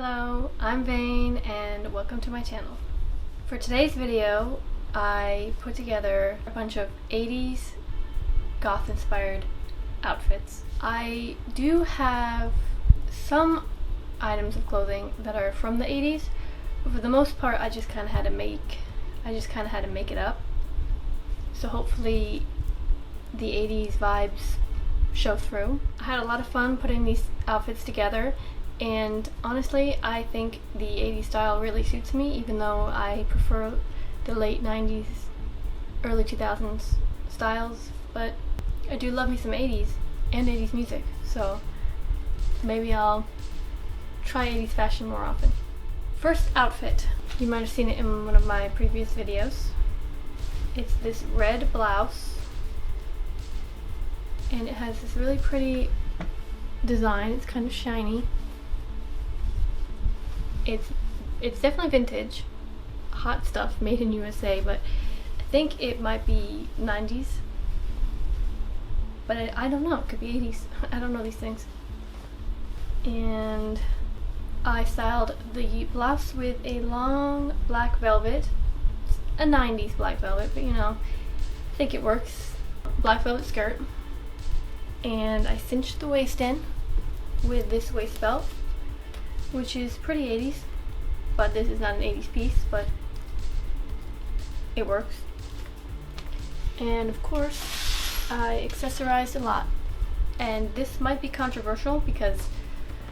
Hello, I'm Vane and welcome to my channel. For today's video, I put together a bunch of 80s goth inspired outfits. I do have some items of clothing that are from the 80s, but for the most part I just kind of had to make it up. So hopefully the 80s vibes show through. I had a lot of fun putting these outfits together, and honestly I think the 80s style really suits me, even though I prefer the late 90s, early 2000s styles. But I do love me some 80s and 80s music, so maybe I'll try 80s fashion more often. First outfit, you might have seen it in one of my previous videos. It's this red blouse, and it has this really pretty design. It's kind of shiny. It's definitely vintage, hot stuff, made in USA, but I think it might be 90s. But I don't know, it could be 80s. I don't know these things. And I styled the blouse with a long black velvet, a 90s black velvet, but you know, I think it works. Black velvet skirt, and I cinched the waist in with this waist belt, which is pretty 80s, but this is not an 80s piece, but it works. And of course, I accessorized a lot. And this might be controversial because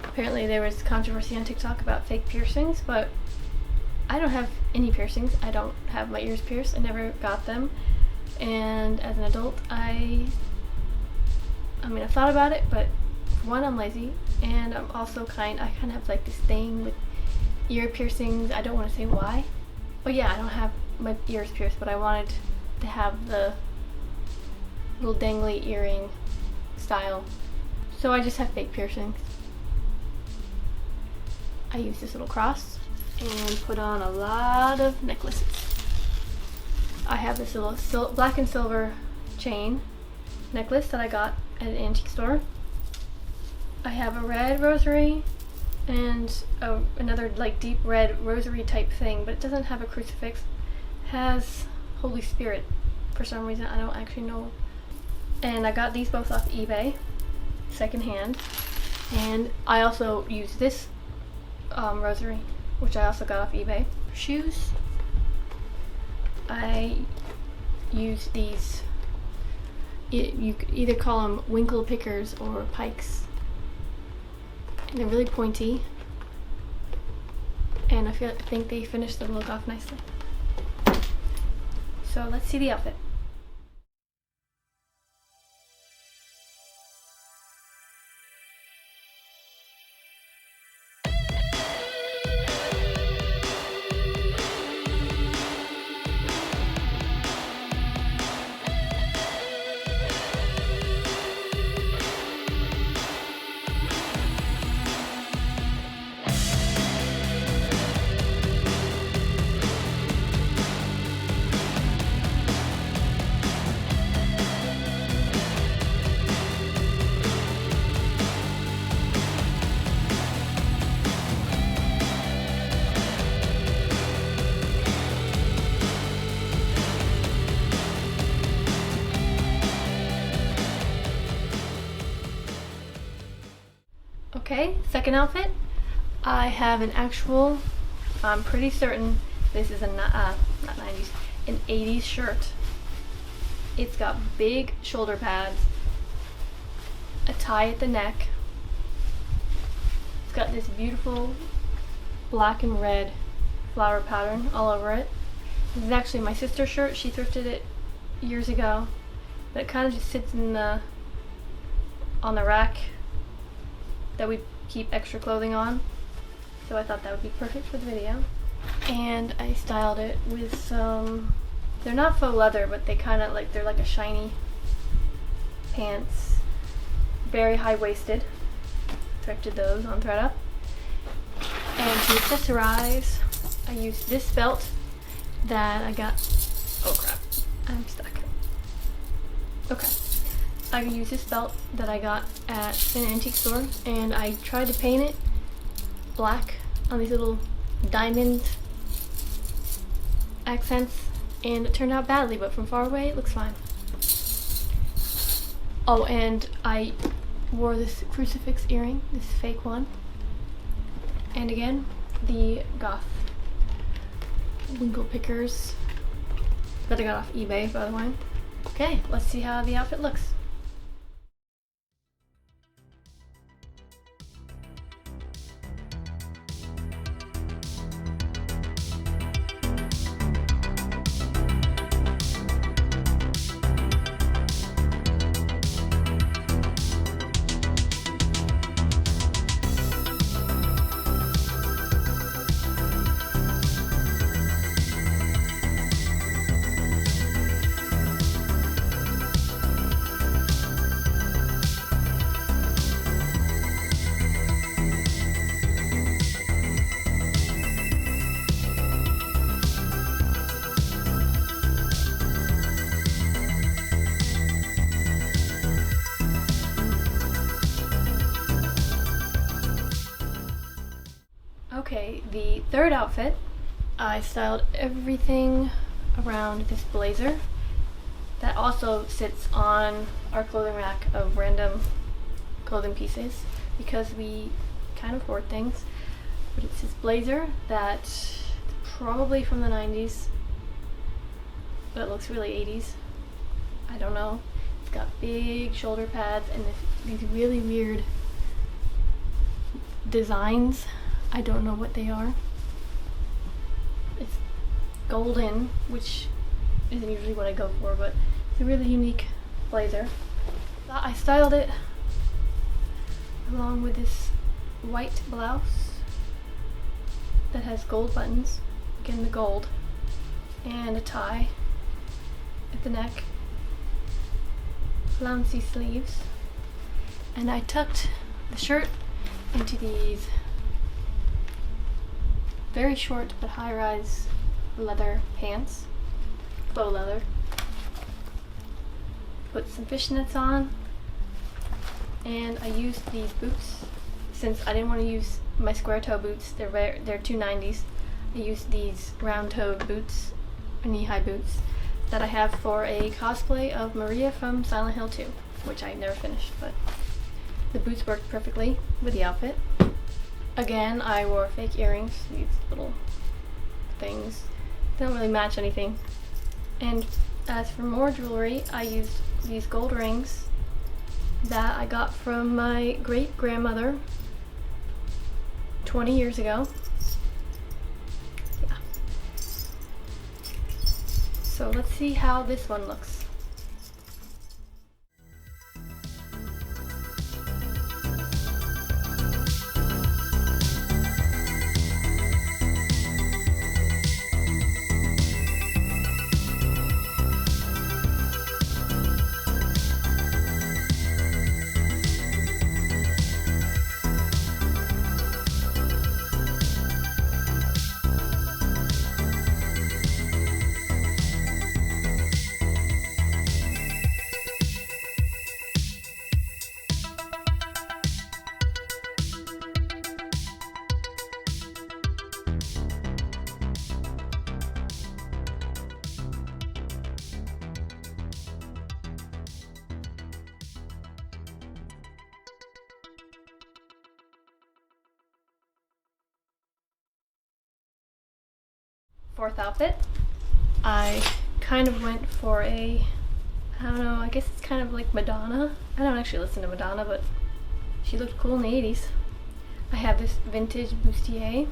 apparently there was controversy on TikTok about fake piercings, but I don't have any piercings. I don't have my ears pierced. I never got them. And as an adult, I thought about it, but for one, I'm lazy, and I'm also I kind of have like this thing with ear piercings. I don't want to say why, but yeah, I don't have my ears pierced, but I wanted to have the little dangly earring style, so I just have fake piercings. I use this little cross and put on a lot of necklaces. I have this little black and silver chain necklace that I got at an antique store. I have a red rosary and another like deep red rosary type thing, but it doesn't have a crucifix. It has Holy Spirit for some reason, I don't actually know. And I got these both off eBay, secondhand. And I also use this rosary, which I also got off eBay. Shoes, I use these, you could either call them winkle pickers or pikes. And they're really pointy, and I think they finish the look off nicely. So let's see the outfit. Okay, second outfit. I have an actual, I'm pretty certain this is a not 90s, an 80s shirt. It's got big shoulder pads, a tie at the neck. It's got this beautiful black and red flower pattern all over it. This is actually my sister's shirt. She thrifted it years ago, but it kind of just sits in on the rack that we keep extra clothing on, so I thought that would be perfect for the video. And I styled it with some, they're not faux leather, but they kind of like, they're like a shiny pants, very high-waisted. Thrifted those on ThredUp. And to accessorize, I used this belt that I got, oh crap, I'm stuck. Okay. I used this belt that I got at an antique store, and I tried to paint it black on these little diamond accents, and it turned out badly, but from far away it looks fine. Oh, and I wore this crucifix earring, this fake one, and again the Goth winkle pickers that I got off eBay, by the way. Okay, let's see how the outfit looks. Okay, the third outfit, I styled everything around this blazer that also sits on our clothing rack of random clothing pieces because we kind of hoard things. But it's this blazer that's probably from the 90s, but it looks really 80s. I don't know. It's got big shoulder pads and these really weird designs. I don't know what they are. It's golden, which isn't usually what I go for, but it's a really unique blazer. I styled it along with this white blouse that has gold buttons, again the gold, and a tie at the neck, flouncy sleeves, and I tucked the shirt into these very short but high-rise leather pants, faux leather. Put some fishnets on, and I used these boots since I didn't want to use my square toe boots. They're too 90s. I used these round-toed boots, knee-high boots, that I have for a cosplay of Maria from Silent Hill 2, which I never finished, but the boots worked perfectly with the outfit. Again, I wore fake earrings, these little things. They don't really match anything. And as for more jewelry, I used these gold rings that I got from my great-grandmother 20 years ago. Yeah. So let's see how this one looks. Fourth outfit, I kind of went for I don't know, I guess it's kind of like Madonna. I don't actually listen to Madonna, but she looked cool in the 80s. I have this vintage bustier,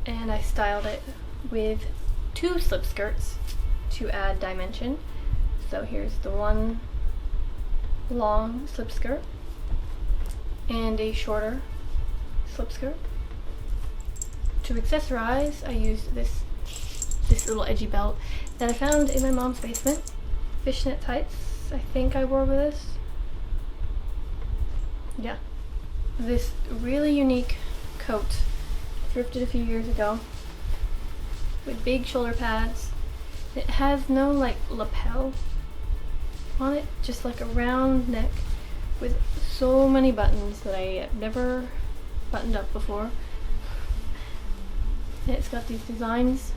and I styled it with two slip skirts to add dimension. So here's the one long slip skirt and a shorter slip skirt. To accessorize, I used this little edgy belt that I found in my mom's basement. Fishnet tights, I think I wore with this. Yeah. This really unique coat, thrifted a few years ago, with big shoulder pads. It has no like lapel on it, just like a round neck with so many buttons that I have never buttoned up before. And it's got these designs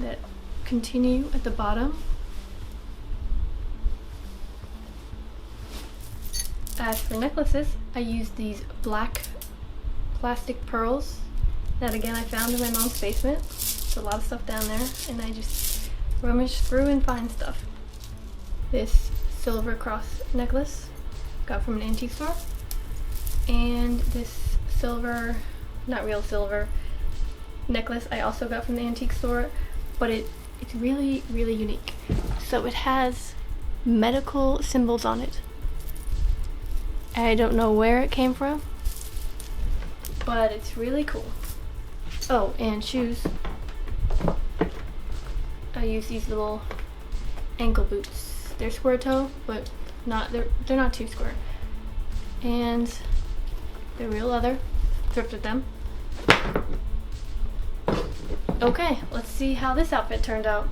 that continue at the bottom. As for necklaces, I used these black plastic pearls that again I found in my mom's basement. There's a lot of stuff down there and I just rummaged through and find stuff. This silver cross necklace got from an antique store, and this silver, not real silver, necklace I also got from the antique store, but it's really, really unique. So it has medical symbols on it. I don't know where it came from, but it's really cool. Oh, and shoes. I use these little ankle boots. They're square toe, but they're not too square. And they're real leather. Thrifted them. Okay, let's see how this outfit turned out.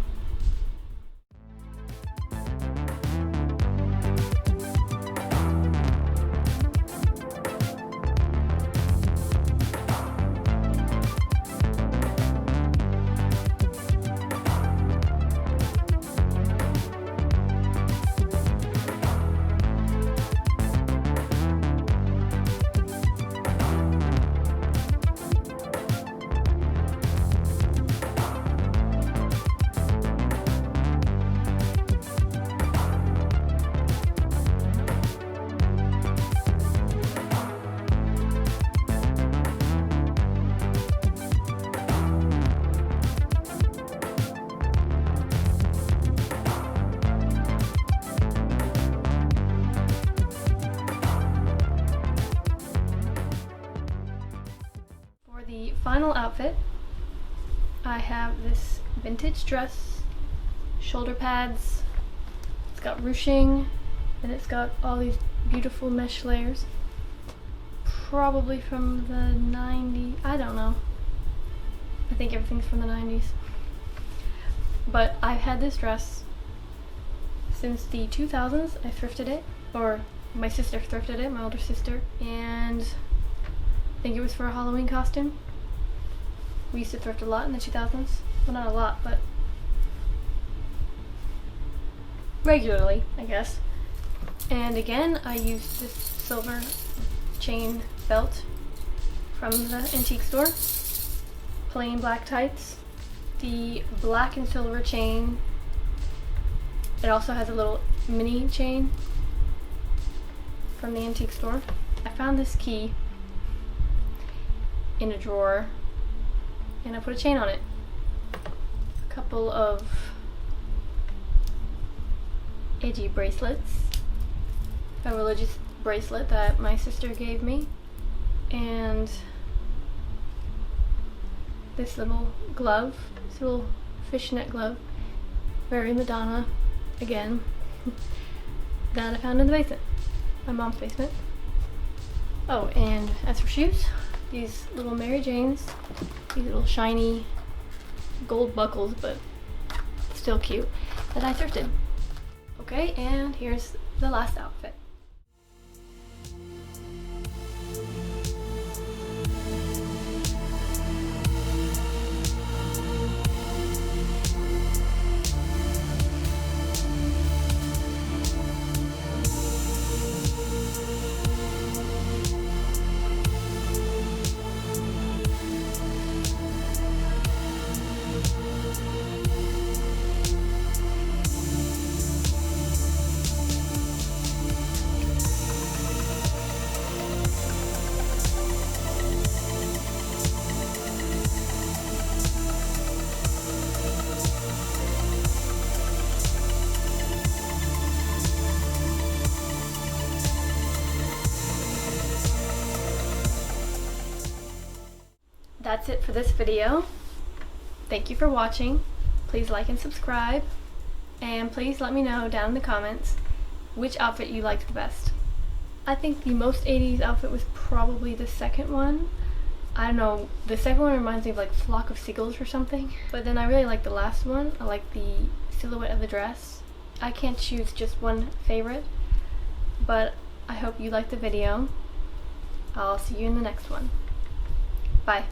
The final outfit, I have this vintage dress, shoulder pads, it's got ruching, and it's got all these beautiful mesh layers, probably from the 90s, I don't know, I think everything's from the 90s, but I've had this dress since the 2000s. I thrifted it, or my sister thrifted it, my older sister, and I think it was for a Halloween costume. We used to thrift a lot in the 2000s. Well, not a lot, but regularly, I guess. And again, I used this silver chain belt from the antique store. Plain black tights. The black and silver chain. It also has a little mini chain from the antique store. I found this key in a drawer and I put a chain on it. A couple of edgy bracelets, a religious bracelet that my sister gave me, and this little glove, this little fishnet glove, very Madonna again, that I found in the basement, my mom's basement. Oh, and as for shoes, these little Mary Janes, these little shiny gold buckles, but still cute, that I thrifted. Okay, and here's the last outfit. That's it for this video. Thank you for watching. Please like and subscribe, and please let me know down in the comments which outfit you liked the best. I think the most 80s outfit was probably the second one. I don't know, the second one reminds me of like Flock of Seagulls or something, but then I really like the last one. I like the silhouette of the dress. I can't choose just one favorite, but I hope you liked the video. I'll see you in the next one. Bye.